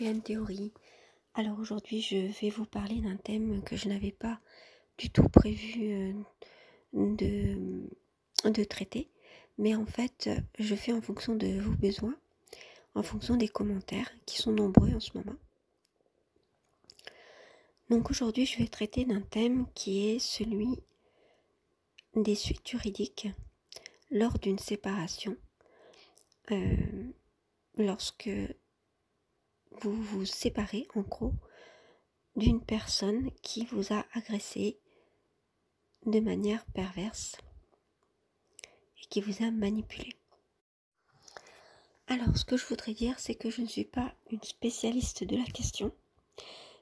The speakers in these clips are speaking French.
PM Théorie. Alors aujourd'hui, je vais vous parler d'un thème que je n'avais pas du tout prévu de traiter. Mais en fait, je fais en fonction de vos besoins, en fonction des commentaires qui sont nombreux en ce moment. Donc aujourd'hui, je vais traiter d'un thème qui est celui des suites juridiques lors d'une séparation. Lorsque vous vous séparez, en gros, d'une personne qui vous a agressé de manière perverse et qui vous a manipulé. Alors, ce que je voudrais dire, c'est que je ne suis pas une spécialiste de la question,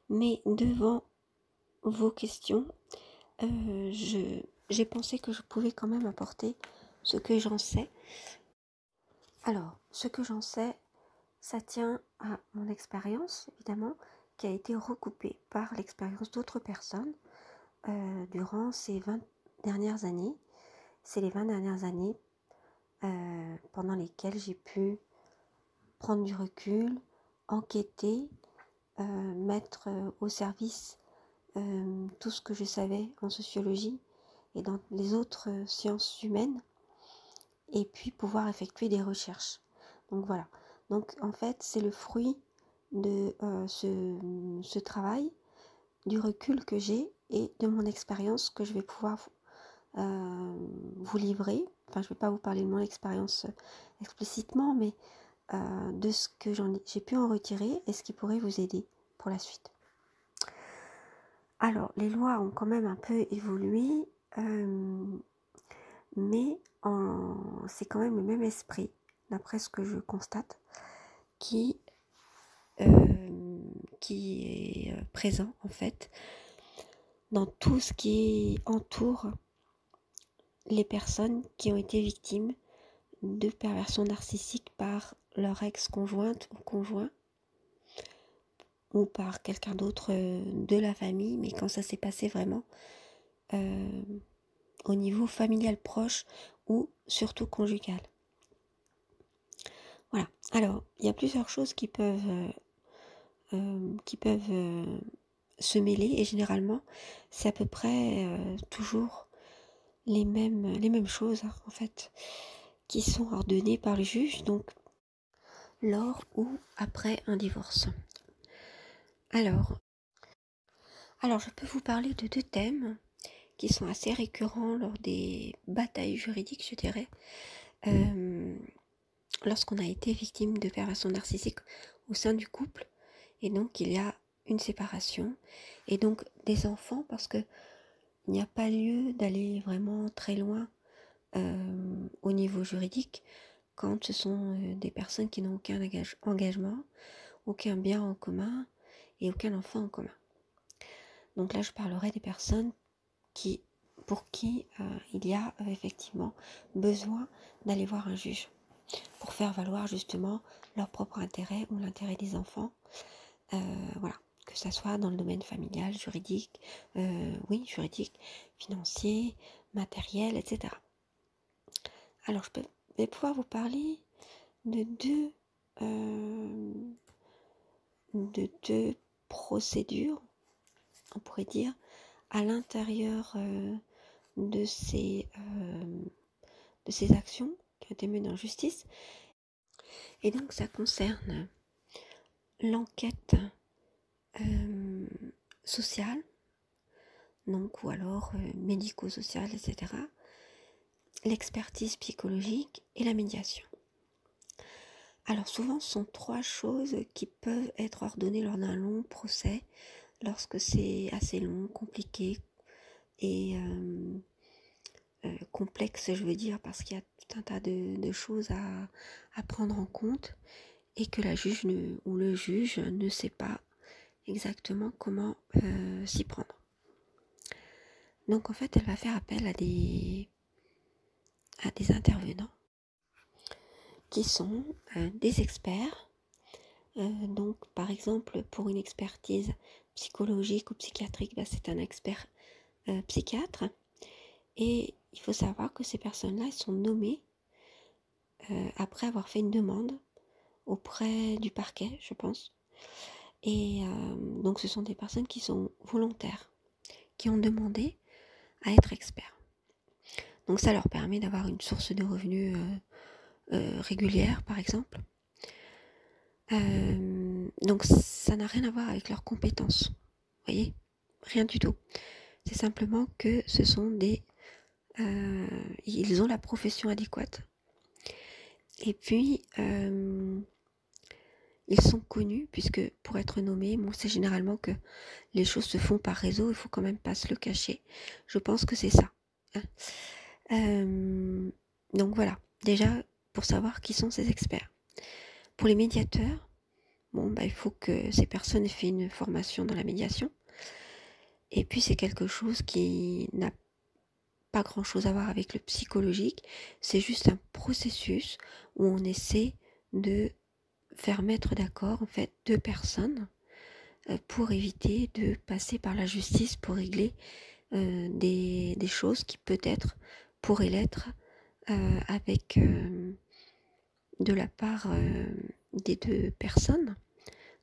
mais devant vos questions, j'ai pensé que je pouvais quand même apporter ce que j'en sais. Alors, ce que j'en sais, ça tient à mon expérience, évidemment, qui a été recoupée par l'expérience d'autres personnes durant ces 20 dernières années. C'est les 20 dernières années pendant lesquelles j'ai pu prendre du recul, enquêter, mettre au service tout ce que je savais en sociologie et dans les autres sciences humaines, et puis pouvoir effectuer des recherches. Donc voilà. Donc en fait, c'est le fruit de ce travail, du recul que j'ai et de mon expérience que je vais pouvoir vous livrer. Enfin, je ne vais pas vous parler de mon expérience explicitement, mais de ce que j'ai pu en retirer et ce qui pourrait vous aider pour la suite. Alors, les lois ont quand même un peu évolué, mais c'est quand même le même esprit, d'après ce que je constate, qui est présent en fait dans tout ce qui entoure les personnes qui ont été victimes de perversion narcissique par leur ex-conjointe ou conjoint ou par quelqu'un d'autre de la famille, mais quand ça s'est passé vraiment au niveau familial proche ou surtout conjugal. Voilà. Alors, il y a plusieurs choses qui peuvent se mêler et généralement, c'est à peu près toujours les mêmes choses en fait qui sont ordonnées par le juge, donc lors ou après un divorce. Alors, je peux vous parler de deux thèmes qui sont assez récurrents lors des batailles juridiques, je dirais, lorsqu'on a été victime de perversion narcissique au sein du couple, et donc il y a une séparation, et donc des enfants, parce que il n'y a pas lieu d'aller vraiment très loin au niveau juridique quand ce sont des personnes qui n'ont aucun engagement, aucun bien en commun et aucun enfant en commun. Donc là, je parlerai des personnes pour qui il y a effectivement besoin d'aller voir un juge pour faire valoir justement leur propre intérêt ou l'intérêt des enfants. Voilà, que ça soit dans le domaine familial, juridique, financier, matériel, etc. Alors, je vais pouvoir vous parler de deux procédures, on pourrait dire, à l'intérieur de ces actions qui ont été menées en justice. Et donc, ça concerne l'enquête sociale, donc, ou alors médico-sociale, etc., l'expertise psychologique et la médiation. Alors souvent, ce sont trois choses qui peuvent être ordonnées lors d'un long procès, lorsque c'est assez long, compliqué et complexe, je veux dire, parce qu'il y a tout un tas de choses à prendre en compte et que la juge ou le juge ne sait pas exactement comment s'y prendre. Donc en fait, elle va faire appel à des intervenants qui sont des experts. Donc par exemple, pour une expertise psychologique ou psychiatrique, c'est un expert psychiatre. Et il faut savoir que ces personnes-là sont nommées après avoir fait une demande auprès du parquet, je pense, Et donc ce sont des personnes qui sont volontaires, qui ont demandé à être experts. Donc ça leur permet d'avoir une source de revenus régulière, par exemple. Donc ça n'a rien à voir avec leurs compétences. Vous voyez ? Rien du tout. C'est simplement que ce sont ils ont la profession adéquate. Et puis, ils sont connus, puisque pour être nommés, bon, c'est généralement que les choses se font par réseau, il faut quand même pas se le cacher. Je pense que c'est ça. Donc voilà, déjà, pour savoir qui sont ces experts. Pour les médiateurs, bon, il faut que ces personnes aient fait une formation dans la médiation. Et puis, c'est quelque chose qui n'a pas grand-chose à voir avec le psychologique. C'est juste un processus où on essaie de faire mettre d'accord, en fait, deux personnes pour éviter de passer par la justice pour régler des choses qui peut-être pourraient l'être avec de la part des deux personnes,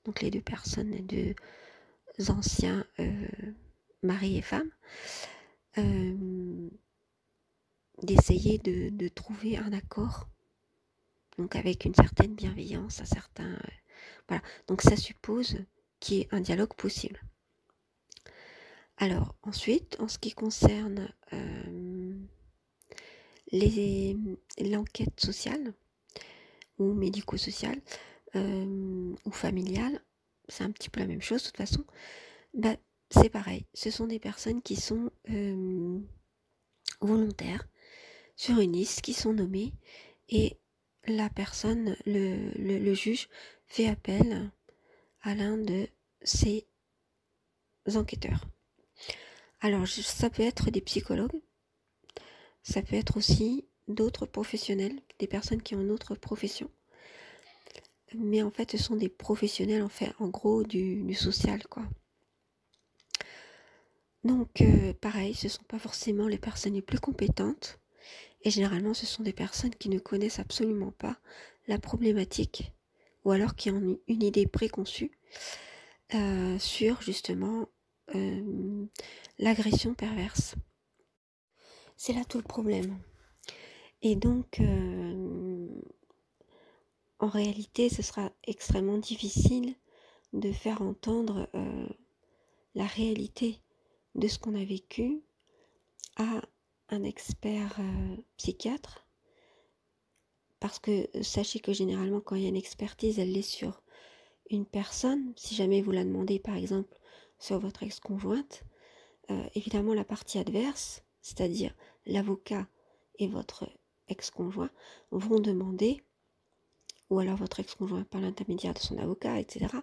donc les deux personnes, les deux anciens mari et femme, d'essayer de trouver un accord, donc avec une certaine bienveillance, un certain... voilà, donc ça suppose qu'il y ait un dialogue possible. Alors ensuite, en ce qui concerne l'enquête sociale, ou médico-sociale, ou familiale, c'est un petit peu la même chose de toute façon, c'est pareil, ce sont des personnes qui sont volontaires sur une liste, qui sont nommées, et la personne, le juge, fait appel à l'un de ces enquêteurs. Alors, ça peut être des psychologues, ça peut être aussi d'autres professionnels, des personnes qui ont une autre profession, mais en fait, ce sont des professionnels, en gros, du social, quoi. Donc, pareil, ce ne sont pas forcément les personnes les plus compétentes, et généralement, ce sont des personnes qui ne connaissent absolument pas la problématique, ou alors qui ont une idée préconçue sur, justement, l'agression perverse. C'est là tout le problème. Et donc, en réalité, ce sera extrêmement difficile de faire entendre la réalité de ce qu'on a vécu à un expert psychiatre, parce que sachez que généralement quand il y a une expertise, elle est sur une personne. Si jamais vous la demandez par exemple sur votre ex-conjointe, évidemment la partie adverse, c'est-à-dire l'avocat et votre ex-conjoint, vont demander, ou alors votre ex-conjoint par l'intermédiaire de son avocat, etc.,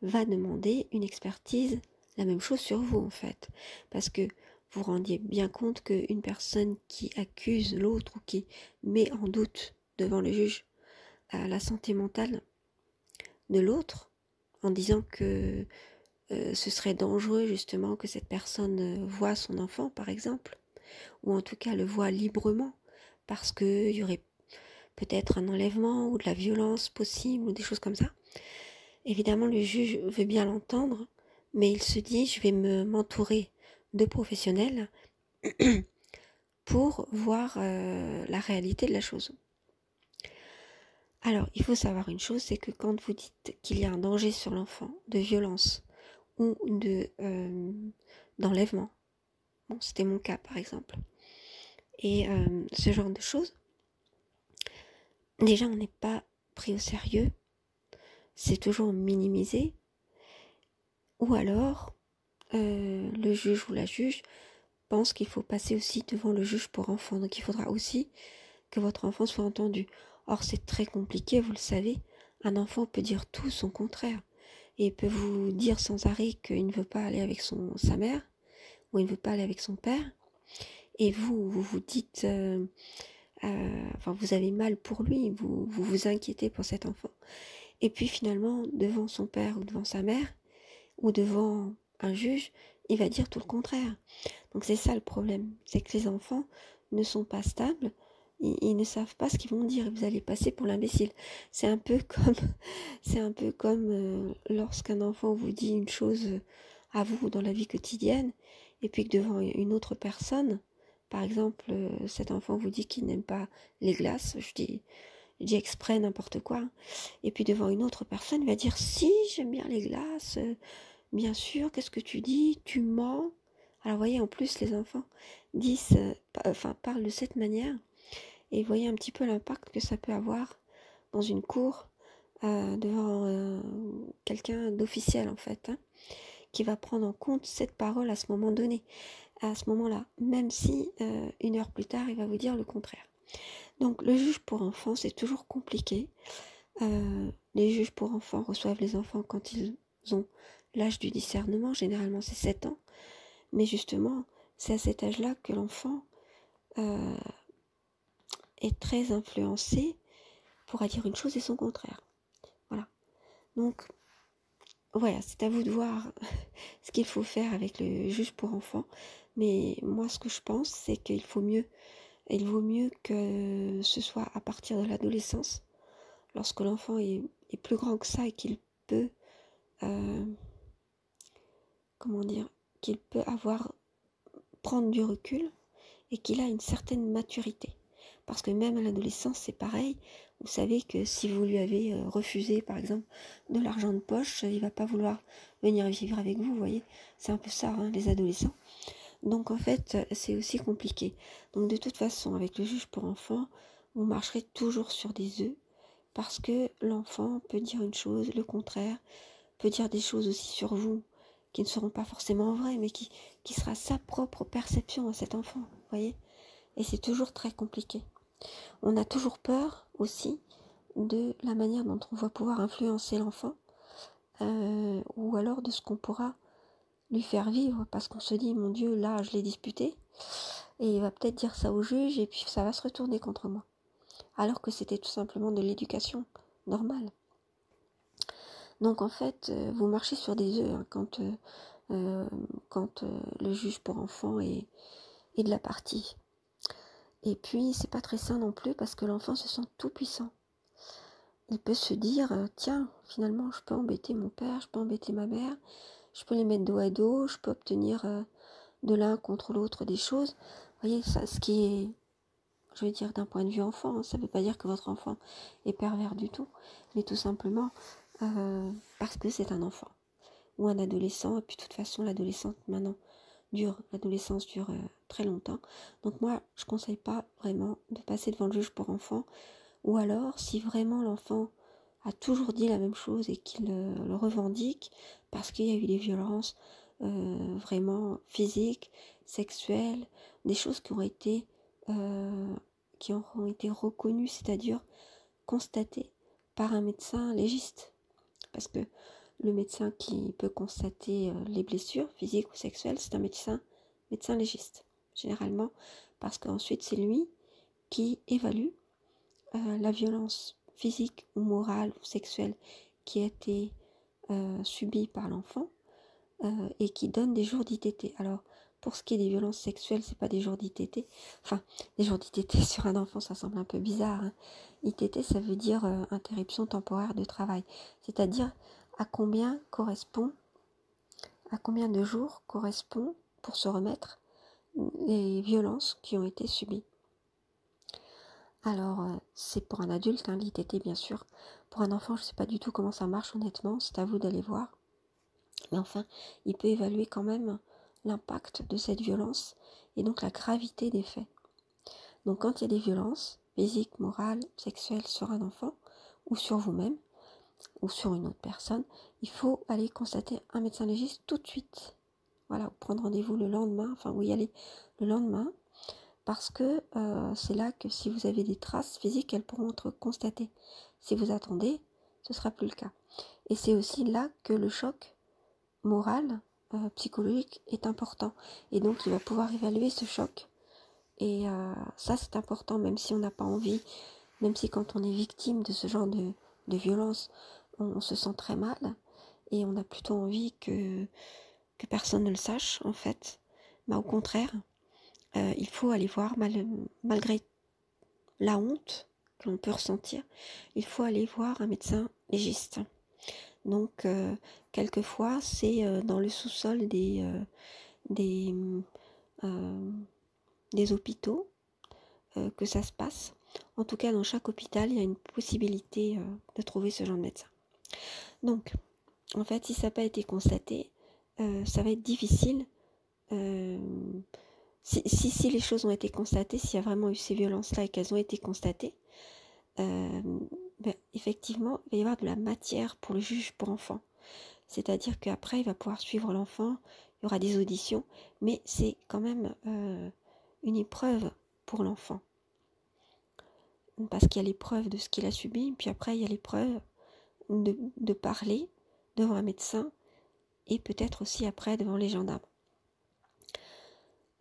va demander une expertise, la même chose sur vous en fait, parce que vous rendiez bien compte qu'une personne qui accuse l'autre ou qui met en doute devant le juge la santé mentale de l'autre, en disant que ce serait dangereux justement que cette personne voie son enfant par exemple, ou en tout cas le voie librement, parce qu'il y aurait peut-être un enlèvement ou de la violence possible ou des choses comme ça. Évidemment, le juge veut bien l'entendre, mais il se dit, je vais m'entourer de professionnels pour voir la réalité de la chose. Alors, il faut savoir une chose, c'est que quand vous dites qu'il y a un danger sur l'enfant, de violence ou d'enlèvement, bon, c'était mon cas par exemple, et ce genre de choses, déjà on n'est pas pris au sérieux, c'est toujours minimisé, ou alors le juge ou la juge pense qu'il faut passer aussi devant le juge pour enfant, donc il faudra aussi que votre enfant soit entendu. Or c'est très compliqué, vous le savez, un enfant peut dire tout son contraire, et il peut vous dire sans arrêt qu'il ne veut pas aller avec sa mère, ou il ne veut pas aller avec son père, et vous dites, vous avez mal pour lui, vous inquiétez pour cet enfant, et puis finalement, devant son père ou devant sa mère, ou devant un juge, il va dire tout le contraire. Donc c'est ça le problème, c'est que les enfants ne sont pas stables, ils ne savent pas ce qu'ils vont dire, vous allez passer pour l'imbécile. C'est un peu comme, c'est un peu comme lorsqu'un enfant vous dit une chose à vous dans la vie quotidienne, et puis que devant une autre personne, par exemple, cet enfant vous dit qu'il n'aime pas les glaces, je dis exprès n'importe quoi, hein. Et puis devant une autre personne, il va dire si j'aime bien les glaces, bien sûr, qu'est-ce que tu dis, tu mens. Alors vous voyez, en plus les enfants disent, parlent de cette manière, et vous voyez un petit peu l'impact que ça peut avoir dans une cour devant quelqu'un d'officiel en fait, hein, qui va prendre en compte cette parole à ce moment donné, à ce moment-là, même si une heure plus tard il va vous dire le contraire. Donc le juge pour enfants, c'est toujours compliqué. Les juges pour enfants reçoivent les enfants quand ils ont l'âge du discernement, généralement c'est 7 ans, mais justement c'est à cet âge-là que l'enfant est très influencé, pourra dire une chose et son contraire. Voilà. Donc voilà, c'est à vous de voir ce qu'il faut faire avec le juge pour enfants, mais moi ce que je pense, c'est qu'il vaut mieux que ce soit à partir de l'adolescence, lorsque l'enfant est plus grand que ça et qu'il peut, qu'il peut prendre du recul et qu'il a une certaine maturité. Parce que même à l'adolescence, c'est pareil. Vous savez que si vous lui avez refusé, par exemple, de l'argent de poche, il va pas vouloir venir vivre avec vous, vous voyez. C'est un peu ça, hein, les adolescents. Donc en fait, c'est aussi compliqué. Donc de toute façon, avec le juge pour enfants, vous marcherez toujours sur des œufs, parce que l'enfant peut dire une chose, le contraire, peut dire des choses aussi sur vous, qui ne seront pas forcément vraies, mais qui sera sa propre perception à cet enfant, vous voyez. Et c'est toujours très compliqué. On a toujours peur aussi de la manière dont on va pouvoir influencer l'enfant, ou alors de ce qu'on pourra lui faire vivre, parce qu'on se dit, mon Dieu, là, je l'ai disputé, et il va peut-être dire ça au juge, et puis ça va se retourner contre moi. Alors que c'était tout simplement de l'éducation normale. Donc en fait, vous marchez sur des œufs hein, quand le juge pour enfants est de la partie. Et puis, c'est pas très sain non plus, parce que l'enfant se sent tout puissant. Il peut se dire, tiens, finalement, je peux embêter mon père, je peux embêter ma mère, je peux les mettre dos à dos, je peux obtenir de l'un contre l'autre des choses. Vous voyez, ça, ce qui est, je veux dire, d'un point de vue enfant, hein, ça ne veut pas dire que votre enfant est pervers du tout, mais tout simplement parce que c'est un enfant ou un adolescent, et puis de toute façon, l'adolescence dure très longtemps. Donc moi, je ne conseille pas vraiment de passer devant le juge pour enfants. Ou alors, si vraiment l'enfant a toujours dit la même chose et qu'il le revendique, parce qu'il y a eu des violences vraiment physiques, sexuelles, des choses qui auront été reconnues, c'est-à-dire constatées par un médecin légiste. Parce que le médecin qui peut constater les blessures physiques ou sexuelles, c'est un médecin légiste, généralement, parce qu'ensuite c'est lui qui évalue la violence physique ou morale ou sexuelle qui a été subie par l'enfant et qui donne des jours d'ITT. Alors, pour ce qui est des violences sexuelles, c'est pas des jours d'ITT. Enfin, des jours d'ITT sur un enfant, ça semble un peu bizarre, hein. ITT, ça veut dire interruption temporaire de travail. C'est-à-dire à combien de jours correspond, pour se remettre, les violences qui ont été subies. Alors, c'est pour un adulte, hein, l'ITT bien sûr. Pour un enfant, je ne sais pas du tout comment ça marche honnêtement, c'est à vous d'aller voir. Mais enfin, il peut évaluer quand même l'impact de cette violence et donc la gravité des faits. Donc quand il y a des violences physiques, morales, sexuelles sur un enfant, ou sur vous-même, ou sur une autre personne, il faut aller constater un médecin légiste tout de suite. Voilà, ou prendre rendez-vous le lendemain, enfin vous y aller le lendemain, parce que c'est là que si vous avez des traces physiques, elles pourront être constatées. Si vous attendez, ce ne sera plus le cas. Et c'est aussi là que le choc moral, psychologique est important. Et donc il va pouvoir évaluer ce choc. Et ça c'est important, même si on n'a pas envie, même si quand on est victime de ce genre de violence, on se sent très mal. Et on a plutôt envie que personne ne le sache en fait. Mais au contraire, il faut aller voir malgré la honte que l'on peut ressentir, il faut aller voir un médecin légiste. Donc, quelquefois, c'est dans le sous-sol des, des hôpitaux que ça se passe. En tout cas, dans chaque hôpital, il y a une possibilité de trouver ce genre de médecin. Donc, en fait, si ça n'a pas été constaté, ça va être difficile. Si les choses ont été constatées, s'il y a vraiment eu ces violences-là et qu'elles ont été constatées, effectivement, il va y avoir de la matière pour le juge pour enfants. C'est-à-dire qu'après, il va pouvoir suivre l'enfant, il y aura des auditions, mais c'est quand même une épreuve pour l'enfant. Parce qu'il y a l'épreuve de ce qu'il a subi, puis après, il y a l'épreuve de parler devant un médecin, et peut-être aussi après devant les gendarmes.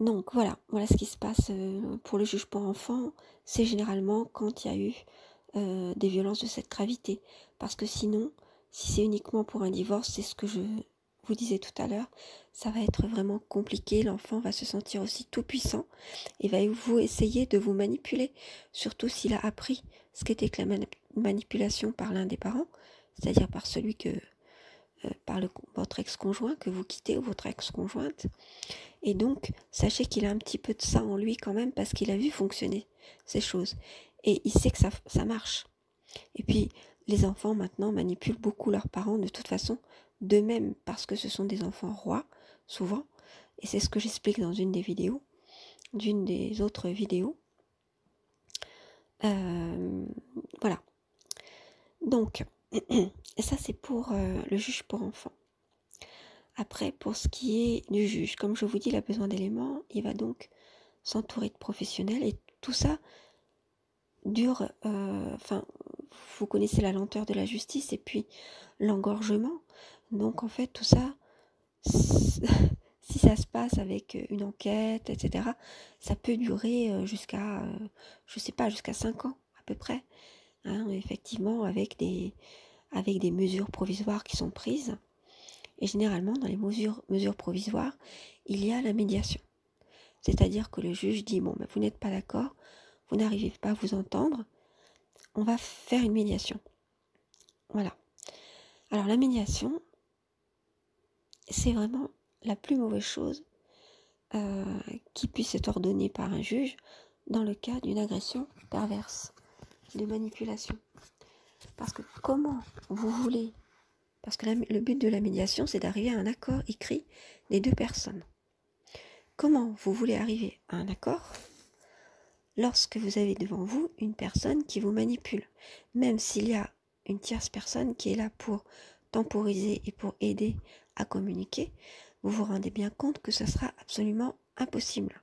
Donc voilà ce qui se passe pour le juge pour enfants, c'est généralement quand il y a eu des violences de cette gravité. Parce que sinon, si c'est uniquement pour un divorce, c'est ce que je vous disais tout à l'heure, ça va être vraiment compliqué, l'enfant va se sentir aussi tout puissant et va vous essayer de vous manipuler, surtout s'il a appris ce qu'était que la manipulation par l'un des parents, c'est-à-dire par celui que par votre ex-conjoint que vous quittez ou votre ex-conjointe. Et donc, sachez qu'il a un petit peu de ça en lui quand même parce qu'il a vu fonctionner ces choses. Et il sait que ça marche. Et puis, les enfants maintenant manipulent beaucoup leurs parents de toute façon, d'eux-mêmes parce que ce sont des enfants rois, souvent. Et c'est ce que j'explique dans une des autres vidéos. Voilà. Donc, ça c'est pour le juge pour enfants. Après, pour ce qui est du juge, comme je vous dis, il a besoin d'éléments, il va donc s'entourer de professionnels et tout ça dure, vous connaissez la lenteur de la justice et puis l'engorgement. Donc en fait, tout ça, si ça se passe avec une enquête, etc., ça peut durer jusqu'à, jusqu'à 5 ans à peu près. Hein, effectivement, avec des mesures provisoires qui sont prises. Et généralement, dans les mesures provisoires, il y a la médiation. C'est-à-dire que le juge dit, bon, vous n'êtes pas d'accord, vous n'arrivez pas à vous entendre, on va faire une médiation. Voilà. Alors la médiation, c'est vraiment la plus mauvaise chose qui puisse être ordonnée par un juge dans le cas d'une agression perverse, de manipulation. Parce que comment vous voulez, parce que le but de la médiation, c'est d'arriver à un accord écrit des deux personnes. Comment vous voulez arriver à un accord lorsque vous avez devant vous une personne qui vous manipule, même s'il y a une tierce personne qui est là pour temporiser et pour aider à communiquer, vous vous rendez bien compte que ce sera absolument impossible.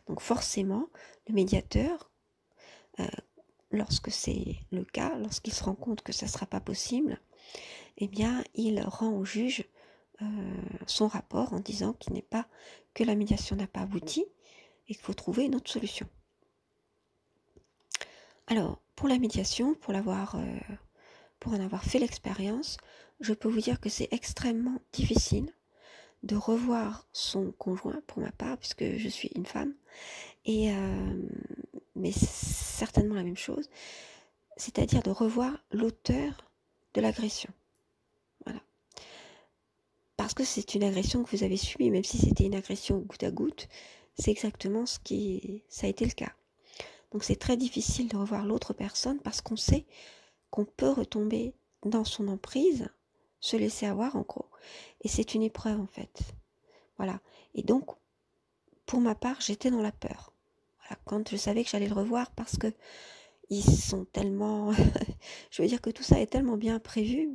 Donc forcément, le médiateur, lorsque c'est le cas, lorsqu'il se rend compte que ça ne sera pas possible, eh bien, il rend au juge son rapport en disant que la médiation n'a pas abouti et qu'il faut trouver une autre solution. Alors, pour la médiation, pour en avoir fait l'expérience, je peux vous dire que c'est extrêmement difficile de revoir son conjoint, pour ma part, puisque je suis une femme, mais c'est certainement la même chose, c'est-à-dire de revoir l'auteur de l'agression. Voilà. Parce que c'est une agression que vous avez subie, même si c'était une agression goutte à goutte, c'est exactement ça a été le cas. Donc c'est très difficile de revoir l'autre personne parce qu'on sait qu'on peut retomber dans son emprise, se laisser avoir en gros. Et c'est une épreuve en fait. Voilà. Et donc, pour ma part, j'étais dans la peur. Voilà. Quand je savais que j'allais le revoir parce que ils sont tellement... je veux dire que tout ça est tellement bien prévu.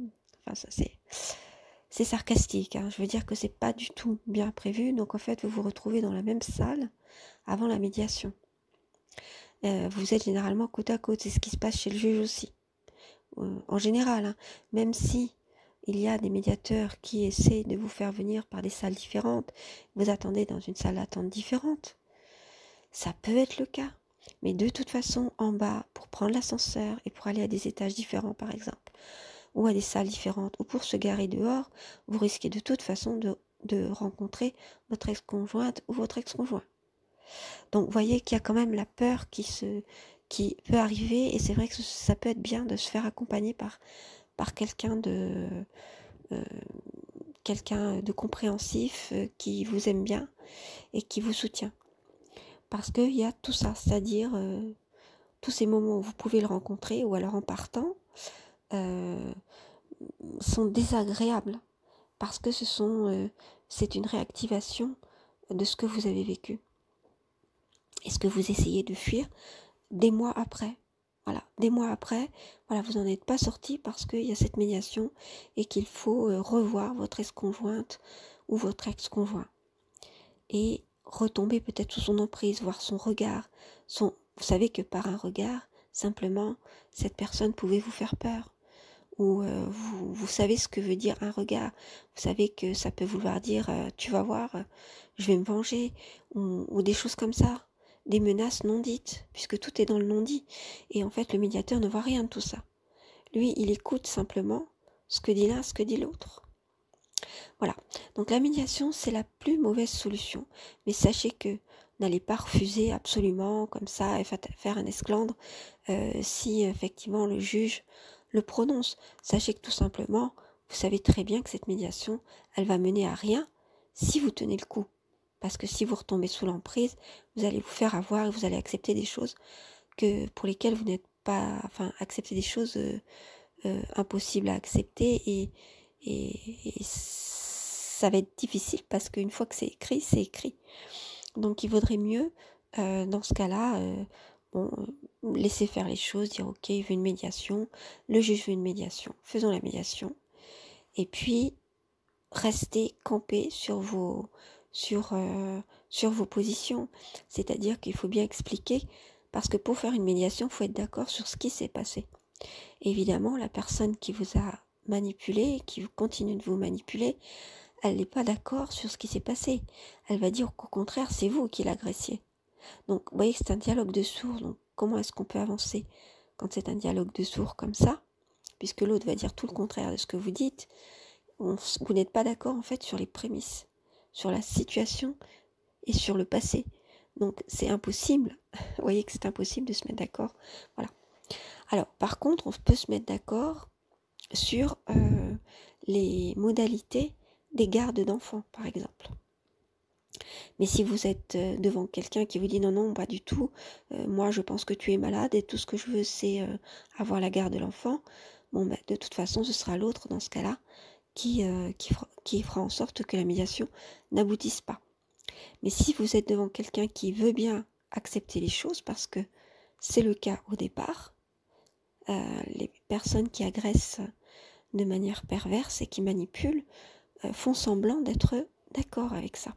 Enfin, ça c'est sarcastique. Hein. Je veux dire que c'est pas du tout bien prévu. Donc en fait, vous vous retrouvez dans la même salle avant la médiation. Vous êtes généralement côte à côte, c'est ce qui se passe chez le juge aussi. En général, hein, même si il y a des médiateurs qui essaient de vous faire venir par des salles différentes, vous attendez dans une salle d'attente différente, ça peut être le cas. Mais de toute façon, en bas, pour prendre l'ascenseur et pour aller à des étages différents par exemple, ou à des salles différentes, ou pour se garer dehors, vous risquez de toute façon de rencontrer votre ex-conjointe ou votre ex-conjoint. Donc vous voyez qu'il y a quand même la peur qui peut arriver, et c'est vrai que ça peut être bien de se faire accompagner par euh, quelqu'un de compréhensif, qui vous aime bien et qui vous soutient. Parce qu'il y a tout ça, c'est-à-dire tous ces moments où vous pouvez le rencontrer, ou alors en partant, euh, sont désagréables, parce que c'est une réactivation de ce que vous avez vécu. Et ce que vous essayez de fuir des mois après. Voilà, des mois après, voilà, vous n'en êtes pas sorti parce qu'il y a cette médiation et qu'il faut revoir votre ex-conjointe ou votre ex-conjoint. Et retomber peut-être sous son emprise, voir son regard. Vous savez que par un regard, simplement, cette personne pouvait vous faire peur. Ou vous savez ce que veut dire un regard. Vous savez que ça peut vouloir dire tu vas voir, je vais me venger, ou des choses comme ça. Des menaces non dites, puisque tout est dans le non-dit. Et en fait, le médiateur ne voit rien de tout ça. Lui, il écoute simplement ce que dit l'un, ce que dit l'autre. Voilà. Donc la médiation, c'est la plus mauvaise solution. Mais sachez que n'allez pas refuser absolument comme ça et faire un esclandre si effectivement le juge le prononce. Sachez que tout simplement, vous savez très bien que cette médiation, elle va mener à rien si vous tenez le coup. Parce que si vous retombez sous l'emprise, vous allez vous faire avoir et vous allez accepter des choses pour lesquelles vous n'êtes pas... Enfin, accepter des choses impossibles à accepter, et ça va être difficile parce qu'une fois que c'est écrit, c'est écrit. Donc il vaudrait mieux, dans ce cas-là, laisser faire les choses, dire ok, il veut une médiation, le juge veut une médiation, faisons la médiation. Et puis, restez campés sur vos positions. C'est-à-dire qu'il faut bien expliquer, parce que pour faire une médiation, il faut être d'accord sur ce qui s'est passé. Évidemment, la personne qui vous a manipulé, qui continue de vous manipuler, elle n'est pas d'accord sur ce qui s'est passé. Elle va dire qu'au contraire, c'est vous qui l'agressiez. Donc, vous voyez que c'est un dialogue de sourds. Donc, comment est-ce qu'on peut avancer quand c'est un dialogue de sourds comme ça, puisque l'autre va dire tout le contraire de ce que vous dites? Vous n'êtes pas d'accord en fait sur les prémices, sur la situation et sur le passé. Donc, c'est impossible. Vous voyez que c'est impossible de se mettre d'accord. Voilà. Alors, par contre, on peut se mettre d'accord sur les modalités des gardes d'enfants, par exemple. Mais si vous êtes devant quelqu'un qui vous dit non, pas du tout, moi je pense que tu es malade et tout ce que je veux c'est avoir la garde de l'enfant, bon ben de toute façon ce sera l'autre dans ce cas-là qui fera en sorte que la médiation n'aboutisse pas. Mais si vous êtes devant quelqu'un qui veut bien accepter les choses, parce que c'est le cas au départ, les personnes qui agressent de manière perverse et qui manipulent font semblant d'être d'accord avec ça,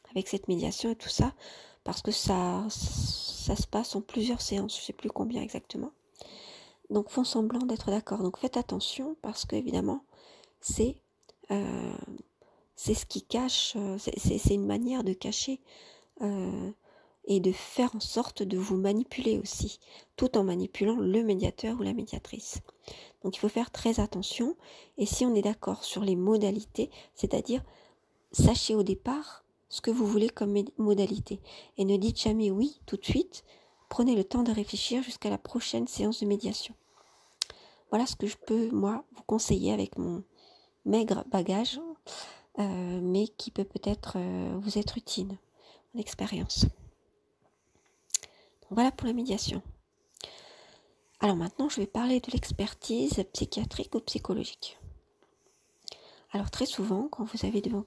avec cette médiation et tout ça, parce que ça se passe en plusieurs séances, je ne sais plus combien exactement. Donc font semblant d'être d'accord. Donc faites attention, parce que évidemment c'est ce qui cache, c'est une manière de cacher et de faire en sorte de vous manipuler aussi, tout en manipulant le médiateur ou la médiatrice. Donc il faut faire très attention, et si on est d'accord sur les modalités, c'est-à-dire sachez au départ ce que vous voulez comme modalité, et ne dites jamais oui tout de suite, prenez le temps de réfléchir jusqu'à la prochaine séance de médiation. Voilà ce que je peux, moi, vous conseiller avec mon maigre bagage, mais qui peut peut-être vous être utile, mon expérience. Donc voilà pour la médiation. Alors maintenant, je vais parler de l'expertise psychiatrique ou psychologique. Alors très souvent, quand vous avez devant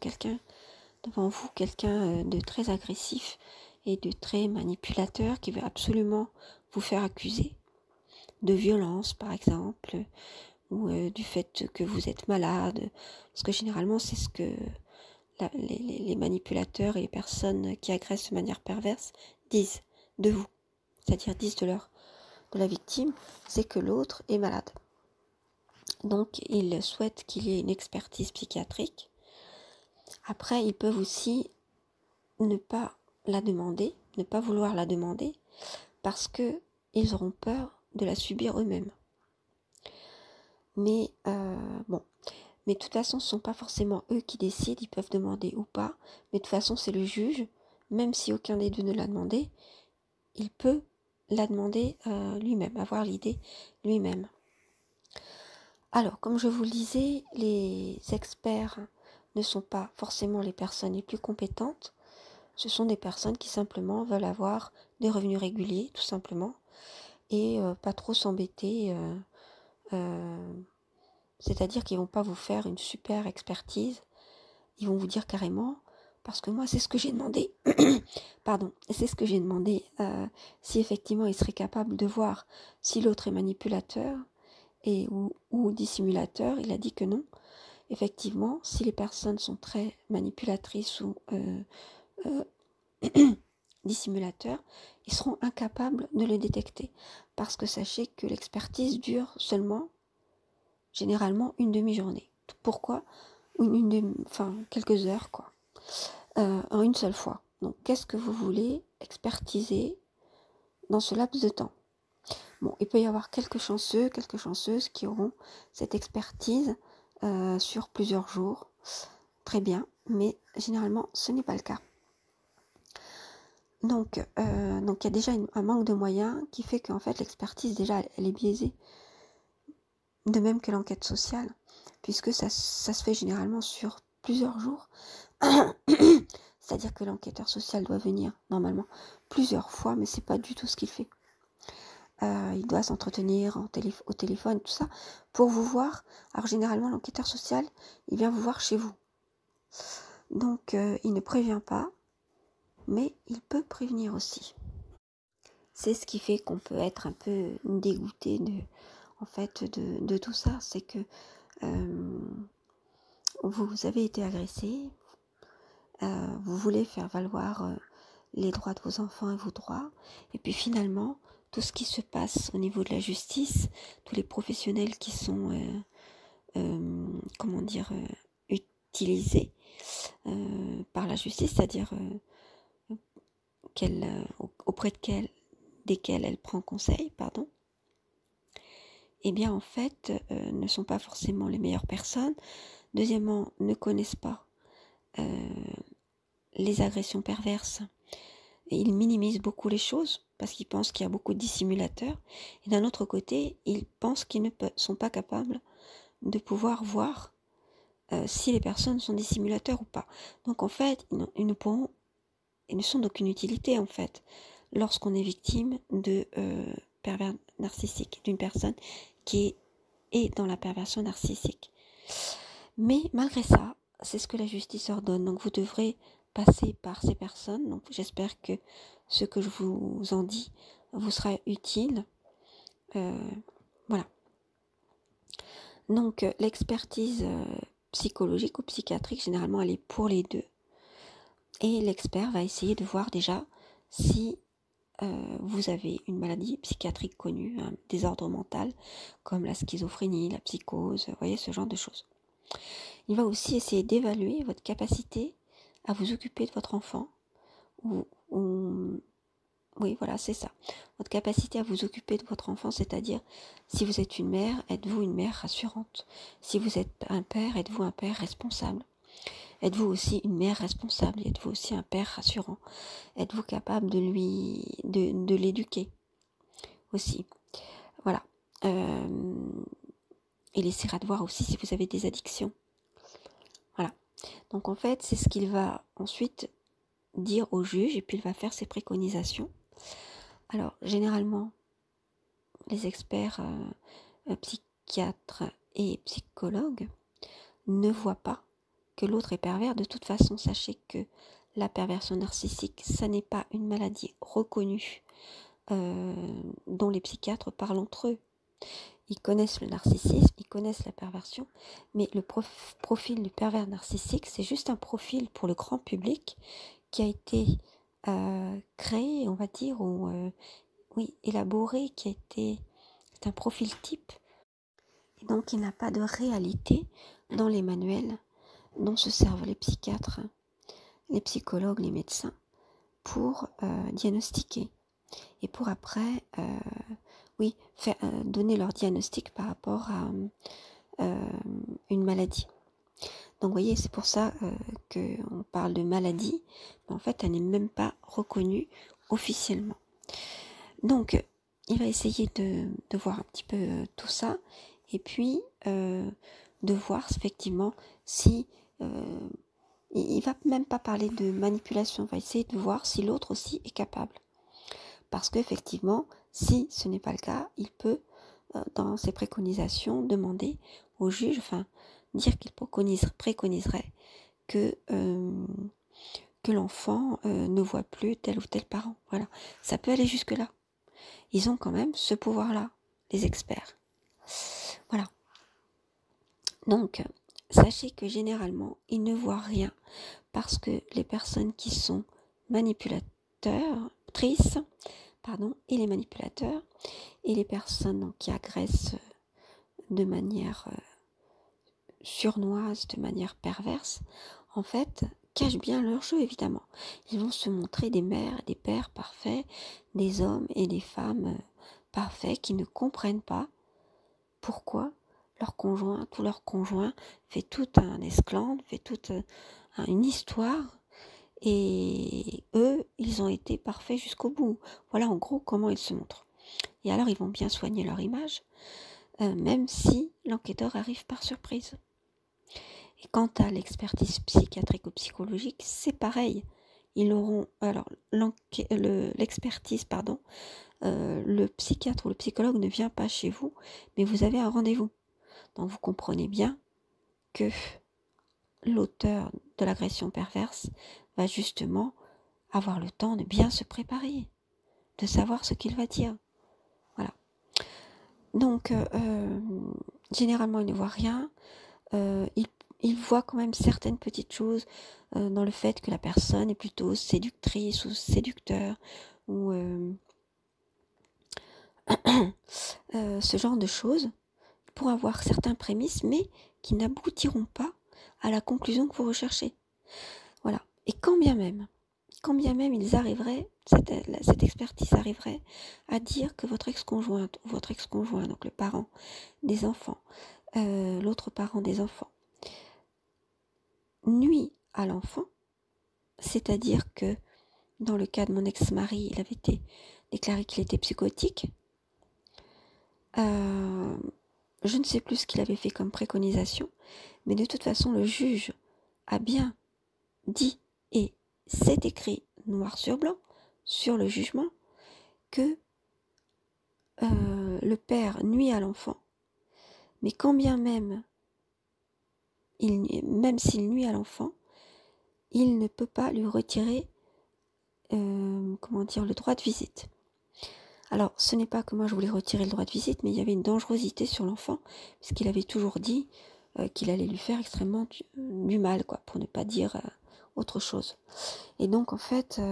vous quelqu'un de très agressif et de très manipulateur qui veut absolument vous faire accuser de violence, par exemple, ou du fait que vous êtes malade, parce que généralement c'est ce que les manipulateurs et les personnes qui agressent de manière perverse disent de vous, c'est-à-dire disent de la victime, c'est que l'autre est malade. Donc ils souhaitent qu'il y ait une expertise psychiatrique. Après, ils peuvent aussi ne pas la demander, ne pas vouloir la demander, parce que ils auront peur de la subir eux-mêmes. Mais de toute façon, ce ne sont pas forcément eux qui décident, ils peuvent demander ou pas, mais de toute façon, c'est le juge même si aucun des deux ne l'a demandé, il peut la demander lui-même, avoir l'idée lui-même. Alors, comme je vous le disais, les experts ne sont pas forcément les personnes les plus compétentes. Ce sont des personnes qui simplement veulent avoir des revenus réguliers, tout simplement, et pas trop s'embêter. C'est-à-dire qu'ils vont pas vous faire une super expertise. Ils vont vous dire carrément, parce que moi c'est ce que j'ai demandé, pardon, c'est ce que j'ai demandé, si effectivement il serait capable de voir si l'autre est manipulateur ou dissimulateur. Il a dit que non. Effectivement, si les personnes sont très manipulatrices ou dissimulateurs, ils seront incapables de le détecter. Parce que sachez que l'expertise dure seulement, généralement, une demi-journée. Pourquoi? Quelques heures, quoi. En une seule fois. Donc, qu'est-ce que vous voulez expertiser dans ce laps de temps? Bon, il peut y avoir quelques chanceux, quelques chanceuses qui auront cette expertise sur plusieurs jours. Très bien, mais généralement, ce n'est pas le cas. Donc, il y a déjà un manque de moyens qui fait qu'en fait, l'expertise, déjà, elle est biaisée. De même que l'enquête sociale, puisque ça se fait généralement sur plusieurs jours. C'est-à-dire que l'enquêteur social doit venir, normalement, plusieurs fois, mais c'est pas du tout ce qu'il fait. Il doit s'entretenir au téléphone, tout ça, pour vous voir. Alors généralement, l'enquêteur social, il vient vous voir chez vous. Donc, il ne prévient pas, mais il peut prévenir aussi. C'est ce qui fait qu'on peut être un peu dégoûté de tout ça. C'est que vous avez été agressé, vous voulez faire valoir les droits de vos enfants et vos droits, et puis finalement, tout ce qui se passe au niveau de la justice, tous les professionnels qui sont, utilisés par la justice, c'est-à-dire auprès desquels elle prend conseil, eh bien en fait, ne sont pas forcément les meilleures personnes. Deuxièmement, ne connaissent pas les agressions perverses. Et ils minimisent beaucoup les choses parce qu'ils pensent qu'il y a beaucoup de dissimulateurs. Et d'un autre côté, ils pensent qu'ils ne sont pas capables de pouvoir voir si les personnes sont dissimulateurs ou pas. Donc en fait, ils ne sont d'aucune utilité en fait lorsqu'on est victime de pervers narcissique, d'une personne qui est dans la perversion narcissique. Mais malgré ça, c'est ce que la justice ordonne. Donc vous devrez passer par ces personnes. Donc j'espère que ce que je vous en dis vous sera utile. Voilà. Donc l'expertise psychologique ou psychiatrique, généralement, elle est pour les deux. Et l'expert va essayer de voir déjà si vous avez une maladie psychiatrique connue, un désordre mental, comme la schizophrénie, la psychose, vous voyez, ce genre de choses. Il va aussi essayer d'évaluer votre capacité à vous occuper de votre enfant. Oui, voilà, c'est ça. Votre capacité à vous occuper de votre enfant, c'est-à-dire, si vous êtes une mère, êtes-vous une mère rassurante? Si vous êtes un père, êtes-vous un père responsable? Êtes-vous aussi une mère responsable? Êtes-vous aussi un père rassurant? Êtes-vous capable de l'éduquer aussi? Voilà. Il essaiera de voir aussi si vous avez des addictions. Voilà. Donc en fait, c'est ce qu'il va ensuite dire au juge et puis il va faire ses préconisations. Alors, généralement, les experts psychiatres et psychologues ne voient pas que l'autre est pervers. De toute façon, sachez que la perversion narcissique, ça n'est pas une maladie reconnue dont les psychiatres parlent entre eux. Ils connaissent le narcissisme, ils connaissent la perversion, mais le profil du pervers narcissique, c'est juste un profil pour le grand public qui a été créé, on va dire, ou élaboré, c'est un profil type. Et donc, il n'a pas de réalité dans les manuels dont se servent les psychiatres, les psychologues, les médecins, pour diagnostiquer. Et pour après, donner leur diagnostic par rapport à une maladie. Donc vous voyez, c'est pour ça qu'on parle de maladie, mais en fait elle n'est même pas reconnue officiellement. Donc il va essayer de voir un petit peu tout ça, et puis de voir effectivement si... il va même pas parler de manipulation, il va essayer de voir si l'autre aussi est capable. Parce qu'effectivement, si ce n'est pas le cas, il peut, dans ses préconisations, demander au juge, enfin, dire qu'il préconiserait que l'enfant ne voit plus tel ou tel parent. Voilà, ça peut aller jusque-là. Ils ont quand même ce pouvoir-là, les experts. Voilà. Donc, sachez que généralement, ils ne voient rien parce que les personnes qui sont manipulatrices, et les manipulateurs, et les personnes donc, qui agressent de manière surnoise, de manière perverse, en fait, cachent bien leur jeu, évidemment. Ils vont se montrer des mères et des pères parfaits, des hommes et des femmes parfaits qui ne comprennent pas pourquoi leur conjoint, tout leur conjoint, fait tout un esclandre, fait toute une histoire, et eux, ils ont été parfaits jusqu'au bout. Voilà en gros comment ils se montrent. Et alors, ils vont bien soigner leur image, même si l'enquêteur arrive par surprise. Et quant à l'expertise psychiatrique ou psychologique, c'est pareil. Ils auront, alors, l'expertise, le psychiatre ou le psychologue ne vient pas chez vous, mais vous avez un rendez-vous. Donc, vous comprenez bien que l'auteur de l'agression perverse va justement avoir le temps de bien se préparer, de savoir ce qu'il va dire. Voilà. Donc, généralement, il ne voit rien. Il voit quand même certaines petites choses dans le fait que la personne est plutôt séductrice ou séducteur, ou ce genre de choses, pour avoir certains prémices, mais qui n'aboutiront pas à la conclusion que vous recherchez. Voilà. Et quand bien même ils arriveraient, cette expertise arriverait à dire que votre ex-conjointe ou votre ex-conjoint, donc le parent des enfants, l'autre parent des enfants, nuit à l'enfant, c'est-à-dire que dans le cas de mon ex-mari, il avait été déclaré qu'il était psychotique. Je ne sais plus ce qu'il avait fait comme préconisation, mais de toute façon, le juge a bien dit, et c'est écrit noir sur blanc sur le jugement, que le père nuit à l'enfant, mais quand bien même, même s'il nuit à l'enfant, il ne peut pas lui retirer le droit de visite. Alors, ce n'est pas que moi je voulais retirer le droit de visite, mais il y avait une dangerosité sur l'enfant, puisqu'il avait toujours dit qu'il allait lui faire extrêmement du mal, quoi, pour ne pas dire autre chose. Et donc, en fait,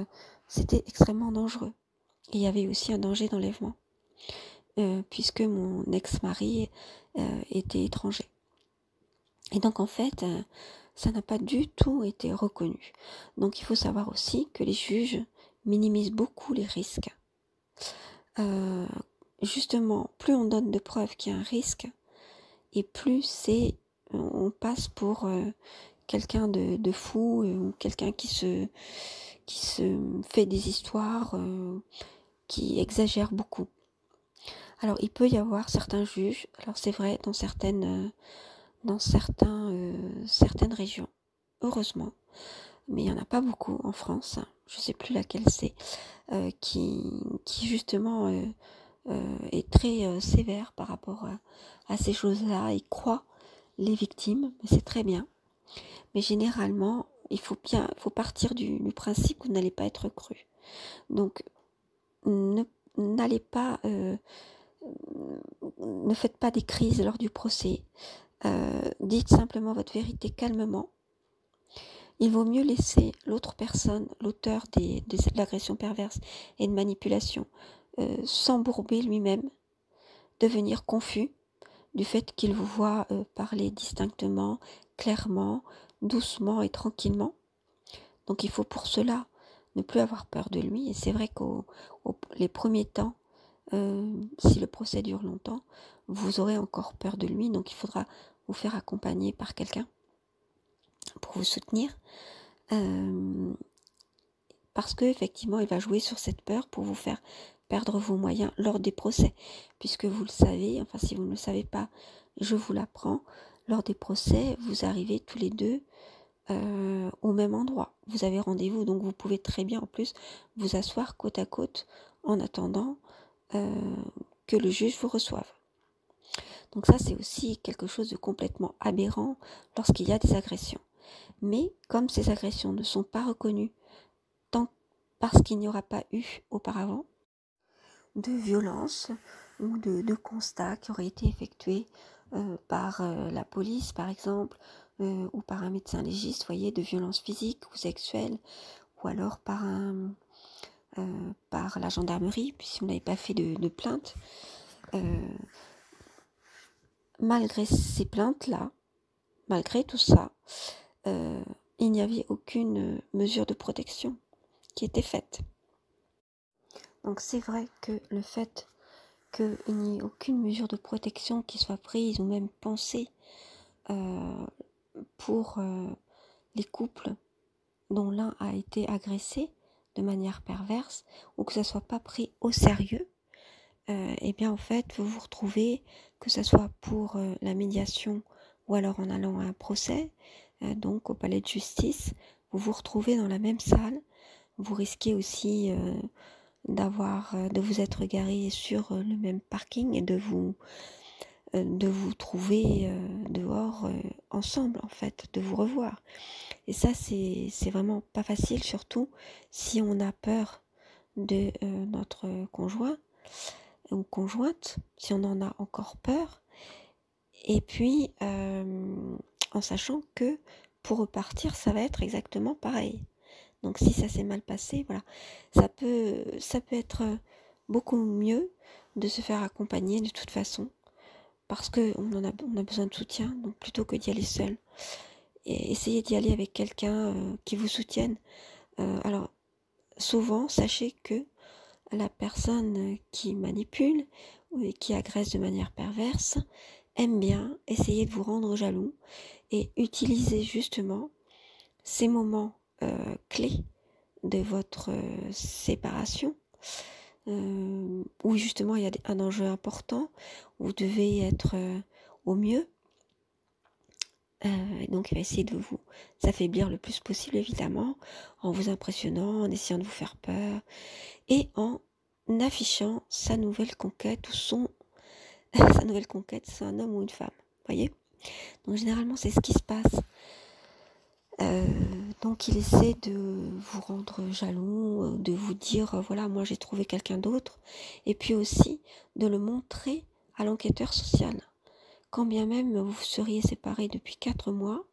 c'était extrêmement dangereux. Et il y avait aussi un danger d'enlèvement, puisque mon ex-mari était étranger. Et donc, en fait, ça n'a pas du tout été reconnu. Donc, il faut savoir aussi que les juges minimisent beaucoup les risques. Justement, plus on donne de preuves qu'il y a un risque, et plus on passe pour quelqu'un de fou, ou quelqu'un qui se fait des histoires, qui exagère beaucoup. Alors, il peut y avoir certains juges, alors c'est vrai, dans certaines régions, heureusement, mais il n'y en a pas beaucoup en France, je ne sais plus laquelle c'est, qui justement est très sévère par rapport à ces choses-là et croit les victimes, mais c'est très bien. Mais généralement, il faut partir du principe que vous n'allez pas être cru. Donc, n'allez pas, ne faites pas des crises lors du procès. Dites simplement votre vérité calmement. Il vaut mieux laisser l'autre personne, l'auteur de l'agression perverse et de manipulation, s'embourber lui-même, devenir confus du fait qu'il vous voit parler distinctement, clairement, doucement et tranquillement. Donc il faut pour cela ne plus avoir peur de lui. Et c'est vrai les premiers temps, si le procès dure longtemps, vous aurez encore peur de lui. Donc il faudra vous faire accompagner par quelqu'un pour vous soutenir, parce que effectivement, il va jouer sur cette peur pour vous faire perdre vos moyens lors des procès, puisque vous le savez, enfin si vous ne le savez pas, je vous l'apprends, lors des procès, vous arrivez tous les deux au même endroit. Vous avez rendez-vous, donc vous pouvez très bien en plus vous asseoir côte à côte en attendant que le juge vous reçoive. Donc ça, c'est aussi quelque chose de complètement aberrant lorsqu'il y a des agressions. Mais comme ces agressions ne sont pas reconnues tant parce qu'il n'y aura pas eu auparavant de violence ou de constats qui auraient été effectués par la police, par exemple, ou par un médecin légiste, voyez, de violences physiques ou sexuelles, ou alors par la gendarmerie, puisque vous n'avez pas fait de plainte. Malgré ces plaintes-là, malgré tout ça, il n'y avait aucune mesure de protection qui était faite. Donc c'est vrai que le fait qu'il n'y ait aucune mesure de protection qui soit prise ou même pensée pour les couples dont l'un a été agressé de manière perverse ou que ça ne soit pas pris au sérieux, et bien en fait vous vous retrouvez, que ce soit pour la médiation ou alors en allant à un procès, donc au palais de justice, vous vous retrouvez dans la même salle, vous risquez aussi de vous être garé sur le même parking et de vous trouver dehors ensemble en fait, de vous revoir. Et ça c'est vraiment pas facile, surtout si on a peur de notre conjoint ou conjointe, si on en a encore peur, et puis en sachant que pour repartir ça va être exactement pareil. Donc si ça s'est mal passé, voilà, ça peut être beaucoup mieux de se faire accompagner de toute façon, parce qu'on a besoin de soutien, donc plutôt que d'y aller seul. Et essayez d'y aller avec quelqu'un qui vous soutienne. Alors souvent, sachez que la personne qui manipule ou qui agresse de manière perverse aime bien essayer de vous rendre jaloux et utiliser justement ces moments clés de votre séparation, où justement il y a un enjeu important, où vous devez être au mieux. Donc il va essayer de vous affaiblir le plus possible, évidemment, en vous impressionnant, en essayant de vous faire peur, et en affichant sa nouvelle conquête ou sa nouvelle conquête, c'est un homme ou une femme, voyez. Donc généralement c'est ce qui se passe. Donc il essaie de vous rendre jaloux, de vous dire voilà, moi j'ai trouvé quelqu'un d'autre, et puis aussi de le montrer à l'enquêteur social. Quand bien même vous seriez séparés depuis 4 mois,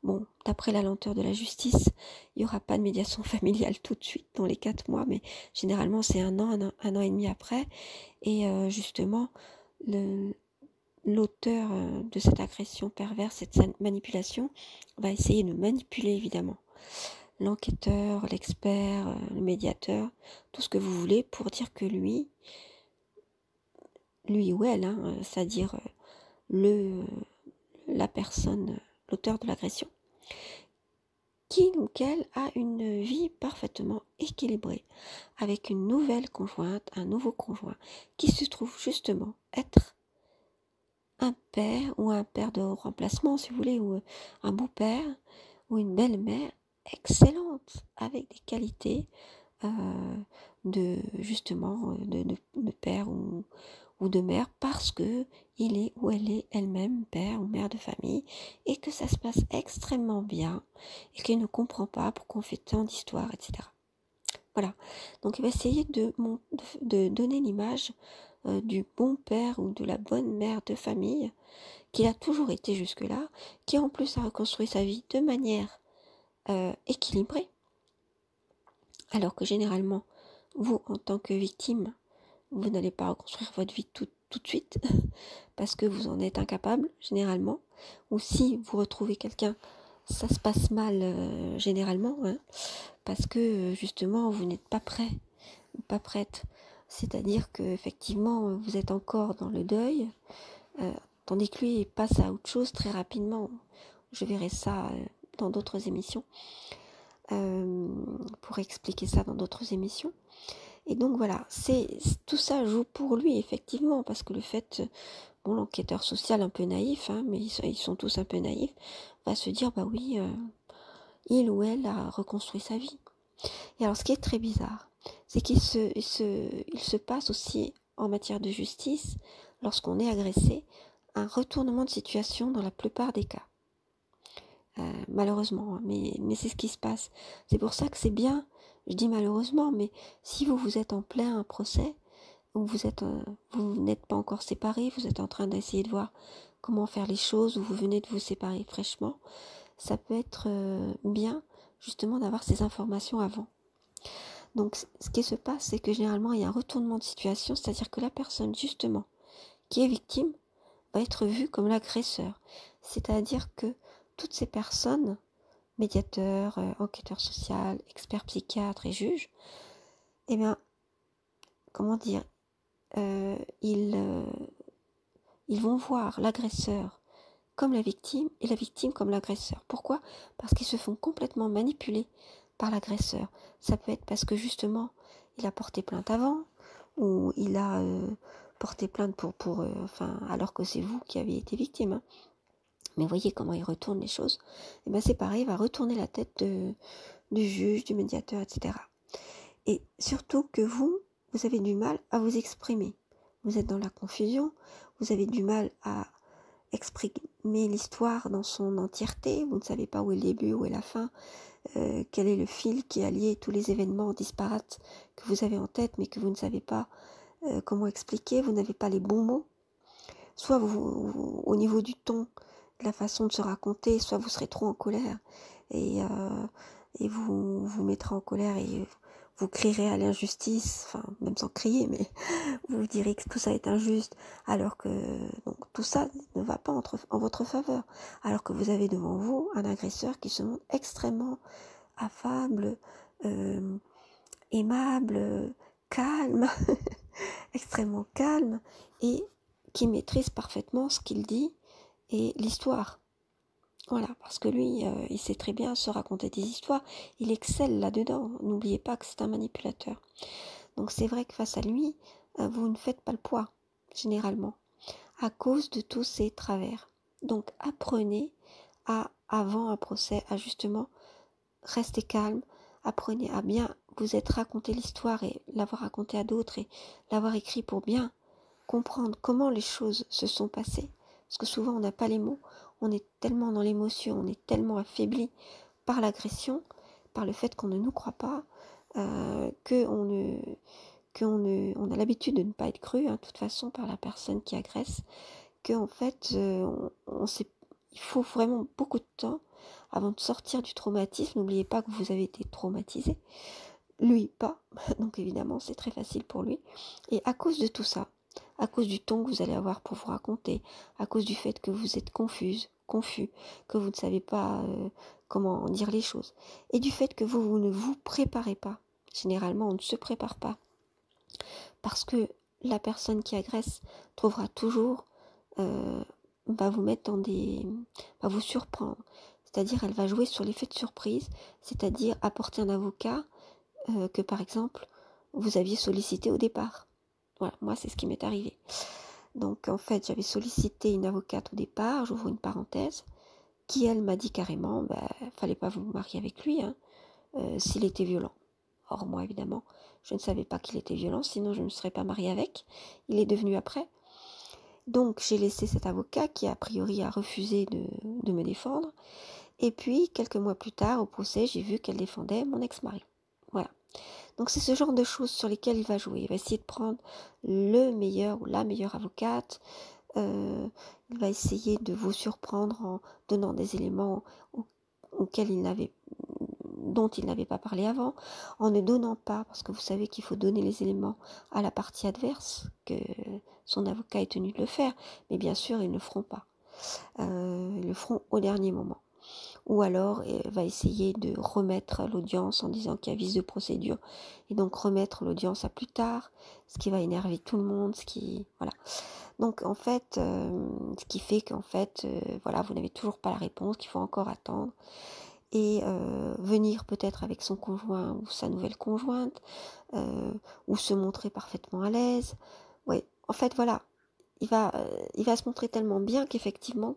bon, d'après la lenteur de la justice, il n'y aura pas de médiation familiale tout de suite dans les 4 mois, mais généralement c'est un an et demi après, et justement l'auteur de cette agression perverse, cette manipulation, va essayer de manipuler évidemment l'enquêteur, l'expert, le médiateur, tout ce que vous voulez, pour dire que lui ou elle, c'est-à-dire la personne, l'auteur de l'agression, qu'il ou qu'elle a une vie parfaitement équilibrée, avec une nouvelle conjointe, un nouveau conjoint, qui se trouve justement être un père ou un père de remplacement, si vous voulez, ou un beau-père ou une belle-mère excellente, avec des qualités de justement de père ou de mère, parce que il est ou elle est elle-même père ou mère de famille, et que ça se passe extrêmement bien, et qu'il ne comprend pas pourquoi on fait tant d'histoires, etc. Voilà, donc il va essayer de donner l'image du bon père ou de la bonne mère de famille qu'il a toujours été jusque-là, qui en plus a reconstruit sa vie de manière équilibrée, alors que généralement, vous, en tant que victime, vous n'allez pas reconstruire votre vie tout de suite, parce que vous en êtes incapable, généralement, ou si vous retrouvez quelqu'un, ça se passe mal généralement, parce que justement, vous n'êtes pas prêt, ou pas prête, c'est-à-dire que effectivement, vous êtes encore dans le deuil, tandis que lui, il passe à autre chose très rapidement. Je verrai ça dans d'autres émissions, pour expliquer ça dans d'autres émissions. Et donc voilà, tout ça joue pour lui effectivement, parce que le fait, bon, l'enquêteur social un peu naïf, hein, mais ils sont tous un peu naïfs, va se dire bah oui, il ou elle a reconstruit sa vie. Et alors ce qui est très bizarre, c'est qu'il se passe aussi en matière de justice, lorsqu'on est agressé, un retournement de situation dans la plupart des cas. Malheureusement, hein, mais c'est ce qui se passe. C'est pour ça que c'est bien, je dis malheureusement, mais si vous êtes en plein procès, ou vous n'êtes pas encore séparés, vous êtes en train d'essayer de voir comment faire les choses, ou vous venez de vous séparer fraîchement, ça peut être bien justement d'avoir ces informations avant. Donc ce qui se passe, c'est que généralement il y a un retournement de situation, c'est-à-dire que la personne justement qui est victime va être vue comme l'agresseur. C'est-à-dire que toutes ces personnes, médiateurs, enquêteurs sociaux, experts psychiatres et juges, eh bien, comment dire, ils vont voir l'agresseur comme la victime et la victime comme l'agresseur. Pourquoi ? Parce qu'ils se font complètement manipuler par l'agresseur. Ça peut être parce que justement, il a porté plainte avant, ou il a porté plainte alors que c'est vous qui avez été victime. Hein. Mais voyez comment il retourne les choses. Et bien c'est pareil, il va retourner la tête du juge, du médiateur, etc. Et surtout que vous avez du mal à vous exprimer. Vous êtes dans la confusion, vous avez du mal à exprimer l'histoire dans son entièreté, vous ne savez pas où est le début, où est la fin, quel est le fil qui a lié tous les événements disparates que vous avez en tête, mais que vous ne savez pas comment expliquer, vous n'avez pas les bons mots. Soit au niveau du ton, de la façon de se raconter, soit vous serez trop en colère et vous mettrez en colère et vous crierez à l'injustice, enfin même sans crier, mais vous direz que tout ça est injuste, alors que donc, tout ça ne va pas en votre faveur, alors que vous avez devant vous un agresseur qui se montre extrêmement affable, aimable, calme, extrêmement calme, et qui maîtrise parfaitement ce qu'il dit et l'histoire. Voilà, parce que lui, il sait très bien se raconter des histoires, il excelle là-dedans, n'oubliez pas que c'est un manipulateur. Donc c'est vrai que face à lui, vous ne faites pas le poids, généralement, à cause de tous ces travers. Donc apprenez avant un procès, à justement rester calme, apprenez à bien vous être raconté l'histoire et l'avoir raconté à d'autres et l'avoir écrit pour bien comprendre comment les choses se sont passées. Parce que souvent on n'a pas les mots, on est tellement dans l'émotion, on est tellement affaibli par l'agression, par le fait qu'on ne nous croit pas, qu'on a l'habitude de ne pas être cru, hein, de toute façon, par la personne qui agresse, qu'en fait, il faut vraiment beaucoup de temps avant de sortir du traumatisme. N'oubliez pas que vous avez été traumatisé, lui pas, donc évidemment c'est très facile pour lui. Et à cause de tout ça, à cause du ton que vous allez avoir pour vous raconter, à cause du fait que vous êtes confus, que vous ne savez pas comment dire les choses, et du fait que vous ne vous préparez pas. Généralement, on ne se prépare pas, parce que la personne qui agresse trouvera toujours, va vous mettre va vous surprendre. C'est-à-dire, elle va jouer sur l'effet de surprise, c'est-à-dire apporter un avocat que, par exemple, vous aviez sollicité au départ. Voilà, moi, c'est ce qui m'est arrivé. Donc, en fait, j'avais sollicité une avocate au départ, j'ouvre une parenthèse, qui, elle, m'a dit carrément, fallait pas vous marier avec lui, hein, s'il était violent. Or, moi, évidemment, je ne savais pas qu'il était violent, sinon je ne me serais pas mariée avec. Il est devenu après. Donc, j'ai laissé cet avocat qui, a priori, a refusé de me défendre. Et puis, quelques mois plus tard, au procès, j'ai vu qu'elle défendait mon ex-mari. Voilà. Donc, c'est ce genre de choses sur lesquelles il va jouer. Il va essayer de prendre le meilleur ou la meilleure avocate. Il va essayer de vous surprendre en donnant des éléments dont il n'avait pas parlé avant, en ne donnant pas, parce que vous savez qu'il faut donner les éléments à la partie adverse, que son avocat est tenu de le faire, mais bien sûr, ils ne le feront pas. Ils le feront au dernier moment. Ou alors, va essayer de remettre l'audience en disant qu'il y a vice de procédure, et donc remettre l'audience à plus tard, ce qui va énerver tout le monde, voilà. Donc, en fait, ce qui fait qu'en fait, voilà, vous n'avez toujours pas la réponse, qu'il faut encore attendre. et venir peut-être avec son conjoint ou sa nouvelle conjointe, ou se montrer parfaitement à l'aise. Oui, en fait, voilà, il va se montrer tellement bien qu'effectivement,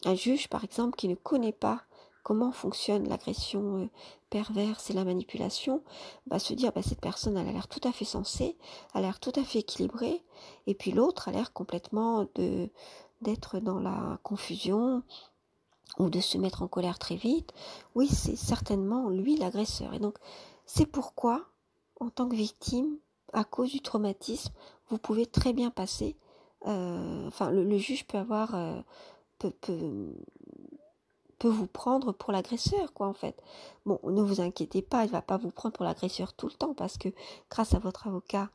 un juge par exemple, qui ne connaît pas comment fonctionne l'agression perverse et la manipulation, va se dire, cette personne, elle a l'air tout à fait sensée, elle a l'air tout à fait équilibrée, et puis l'autre a l'air complètement d'être dans la confusion, ou de se mettre en colère très vite. Oui, c'est certainement lui l'agresseur. Et donc, c'est pourquoi, en tant que victime, à cause du traumatisme, vous pouvez très bien passer, le juge peut avoir, peut vous prendre pour l'agresseur, quoi, en fait. Bon, ne vous inquiétez pas, il va pas vous prendre pour l'agresseur tout le temps, parce que grâce à votre avocat,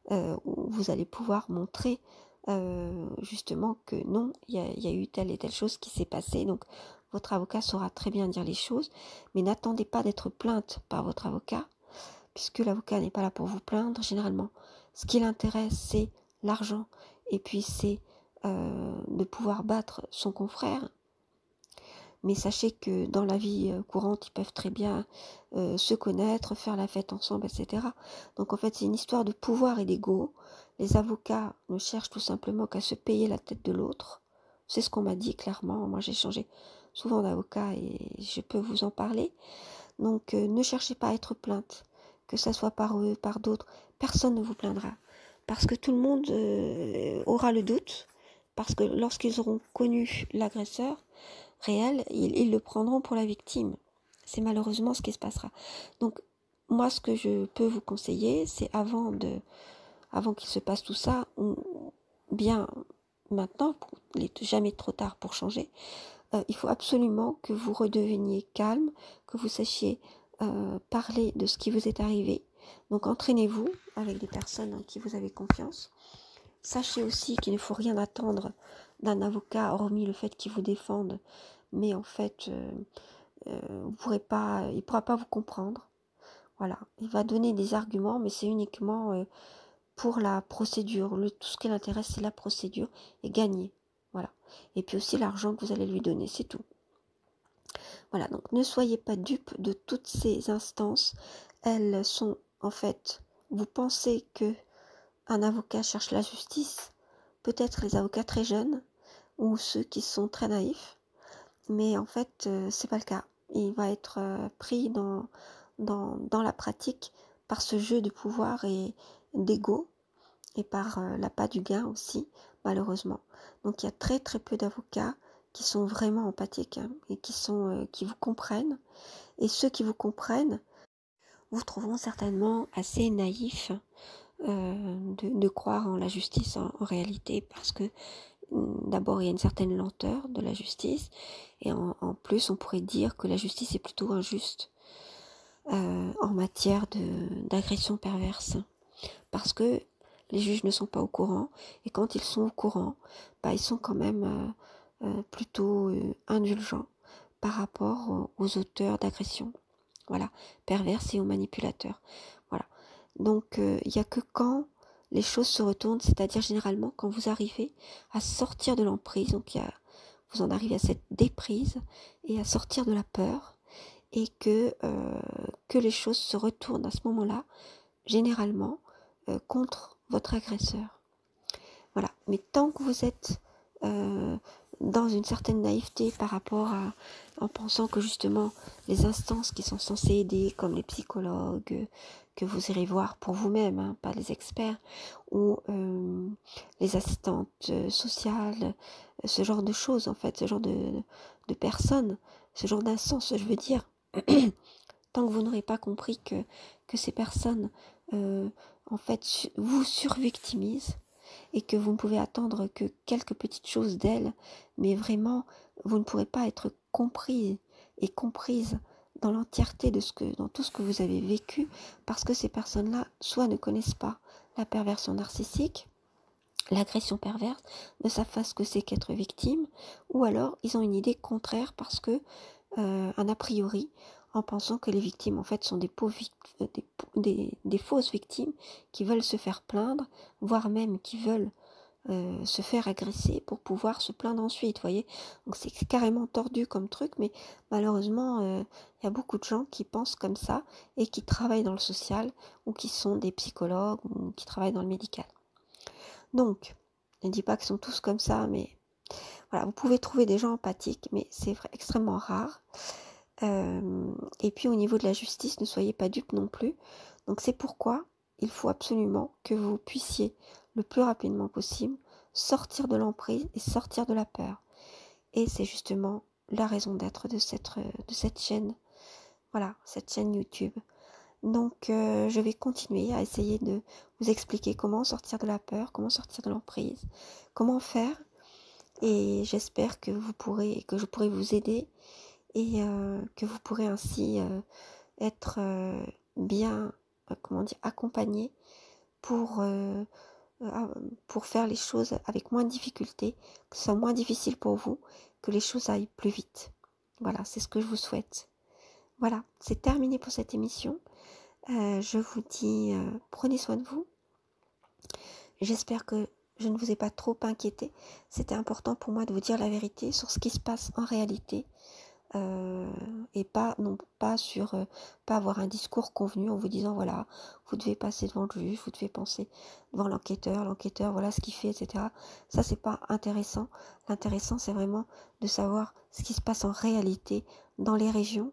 vous allez pouvoir montrer justement que non, il y a eu telle et telle chose qui s'est passée. Donc, votre avocat saura très bien dire les choses, mais n'attendez pas d'être plainte par votre avocat, puisque l'avocat n'est pas là pour vous plaindre, généralement. Ce qui l'intéresse, c'est l'argent, et puis c'est de pouvoir battre son confrère. Mais sachez que dans la vie courante, ils peuvent très bien se connaître, faire la fête ensemble, etc. Donc en fait, c'est une histoire de pouvoir et d'ego. Les avocats ne cherchent tout simplement qu'à se payer la tête de l'autre. C'est ce qu'on m'a dit clairement. Moi, j'ai changé souvent d'avocat et je peux vous en parler. Donc ne cherchez pas à être plainte, que ça soit par eux, par d'autres. Personne ne vous plaindra. Parce que tout le monde aura le doute. Parce que lorsqu'ils auront connu l'agresseur réel, ils le prendront pour la victime. C'est malheureusement ce qui se passera. Donc, moi, ce que je peux vous conseiller, c'est avant qu'il se passe tout ça, ou bien maintenant, il n'est jamais trop tard pour changer, il faut absolument que vous redeveniez calme, que vous sachiez parler de ce qui vous est arrivé. Donc, entraînez-vous avec des personnes en qui vous avez confiance. Sachez aussi qu'il ne faut rien attendre d'un avocat, hormis le fait qu'il vous défende, mais en fait, il pourra pas vous comprendre. Voilà, il va donner des arguments, mais c'est uniquement pour la procédure. Tout ce qui l'intéresse, c'est la procédure et gagner. Voilà. Et puis aussi l'argent que vous allez lui donner, c'est tout. Voilà, donc ne soyez pas dupes de toutes ces instances. Elles sont, en fait, vous pensez que un avocat cherche la justice, peut-être les avocats très jeunes ou ceux qui sont très naïfs, mais en fait c'est pas le cas. Il va être pris dans la pratique par ce jeu de pouvoir et d'ego, et par l'appât du gain aussi, malheureusement. Donc il y a très très peu d'avocats qui sont vraiment empathiques, hein, et qui vous comprennent, et ceux qui vous comprennent vous trouveront certainement assez naïfs de croire en la justice en réalité, parce que d'abord il y a une certaine lenteur de la justice, et en plus on pourrait dire que la justice est plutôt injuste en matière d'agression perverse, parce que les juges ne sont pas au courant, et quand ils sont au courant, ils sont quand même plutôt indulgents par rapport aux auteurs d'agression, voilà, perverses, et aux manipulateurs. Voilà. Donc il n'y a que quand les choses se retournent, c'est-à-dire généralement quand vous arrivez à sortir de l'emprise, donc vous en arrivez à cette déprise et à sortir de la peur, et que les choses se retournent à ce moment-là, généralement contre votre agresseur. Voilà. Mais tant que vous êtes dans une certaine naïveté par rapport en pensant que justement les instances qui sont censées aider, comme les psychologues que vous irez voir pour vous-même, hein, pas les experts, ou les assistantes sociales, ce genre de choses en fait, ce genre de personnes, ce genre d'instances, je veux dire, tant que vous n'aurez pas compris que ces personnes en fait vous survictimisent, et que vous ne pouvez attendre que quelques petites choses d'elles, mais vraiment, vous ne pourrez pas être compris et comprise dans l'entièreté dans tout ce que vous avez vécu, parce que ces personnes-là, soit ne connaissent pas la perversion narcissique, l'agression perverse, ne savent pas ce que c'est qu'être victime, ou alors ils ont une idée contraire, parce que un a priori, en pensant que les victimes en fait sont des fausses victimes qui veulent se faire plaindre, voire même qui veulent se faire agresser pour pouvoir se plaindre ensuite, vous voyez. Donc c'est carrément tordu comme truc, mais malheureusement, il y a beaucoup de gens qui pensent comme ça et qui travaillent dans le social ou qui sont des psychologues ou qui travaillent dans le médical. Donc, je ne dis pas qu'ils sont tous comme ça, mais voilà, vous pouvez trouver des gens empathiques, mais c'est extrêmement rare. Et puis au niveau de la justice, ne soyez pas dupes non plus. Donc c'est pourquoi il faut absolument que vous puissiez le plus rapidement possible sortir de l'emprise et sortir de la peur. Et c'est justement la raison d'être de cette chaîne. Voilà, cette chaîne YouTube. Donc je vais continuer à essayer de vous expliquer comment sortir de la peur, comment sortir de l'emprise, comment faire. Et j'espère que je pourrai vous aider et que vous pourrez ainsi être bien, accompagné pour faire les choses avec moins de difficulté, que ce soit moins difficile pour vous, que les choses aillent plus vite. Voilà, c'est ce que je vous souhaite. Voilà, c'est terminé pour cette émission. Je vous dis, prenez soin de vous. J'espère que je ne vous ai pas trop inquiété. C'était important pour moi de vous dire la vérité sur ce qui se passe en réalité. Et pas avoir un discours convenu en vous disant voilà, vous devez passer devant le juge, vous devez penser devant l'enquêteur, voilà ce qu'il fait, etc. Ça c'est pas intéressant. L'intéressant c'est vraiment de savoir ce qui se passe en réalité dans les régions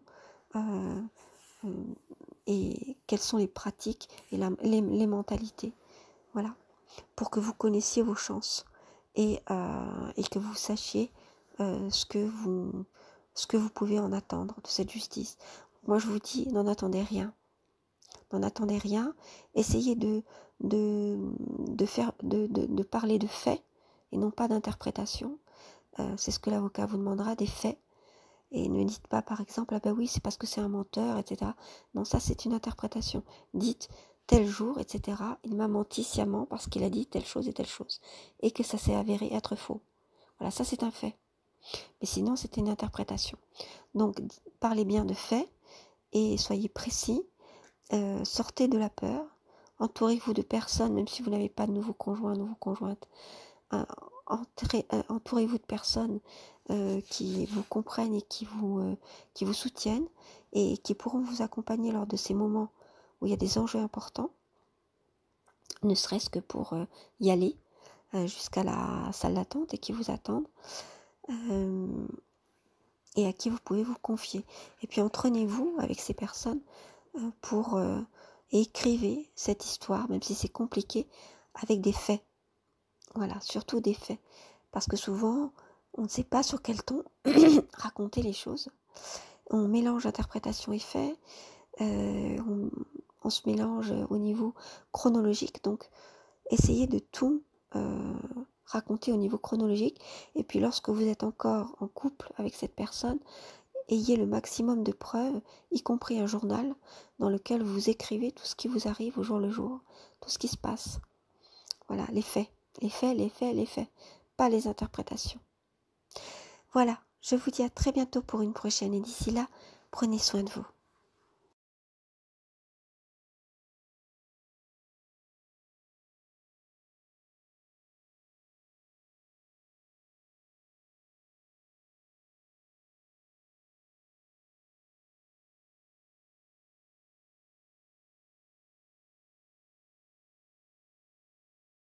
et quelles sont les pratiques et les mentalités. Voilà, pour que vous connaissiez vos chances et que vous sachiez ce que vous pouvez en attendre de cette justice. Moi je vous dis, n'en attendez rien. N'en attendez rien. Essayez de parler de faits et non pas d'interprétation. C'est ce que l'avocat vous demandera, des faits. Et ne dites pas par exemple, ah ben oui, c'est parce que c'est un menteur, etc. Non, ça c'est une interprétation. Dites, tel jour, etc. Il m'a menti sciemment parce qu'il a dit telle chose et telle chose. Et que ça s'est avéré être faux. Voilà, ça c'est un fait. Mais sinon, c'était une interprétation. Donc, parlez bien de faits et soyez précis. Sortez de la peur. Entourez-vous de personnes, même si vous n'avez pas de nouveau conjoint, nouveau conjointe. Entourez-vous de personnes qui vous comprennent et qui vous soutiennent et qui pourront vous accompagner lors de ces moments où il y a des enjeux importants, ne serait-ce que pour y aller jusqu'à la salle d'attente et qui vous attendent. Et à qui vous pouvez vous confier. Et puis entraînez-vous avec ces personnes et écrivez cette histoire, même si c'est compliqué, avec des faits. Voilà, surtout des faits. Parce que souvent, on ne sait pas sur quel ton raconter les choses. On mélange interprétation et faits. On se mélange au niveau chronologique. Donc, essayez de tout raconter au niveau chronologique. Et puis, lorsque vous êtes encore en couple avec cette personne, ayez le maximum de preuves, y compris un journal dans lequel vous écrivez tout ce qui vous arrive au jour le jour, tout ce qui se passe. Voilà, les faits, pas les interprétations. Voilà, je vous dis à très bientôt pour une prochaine et d'ici là, prenez soin de vous.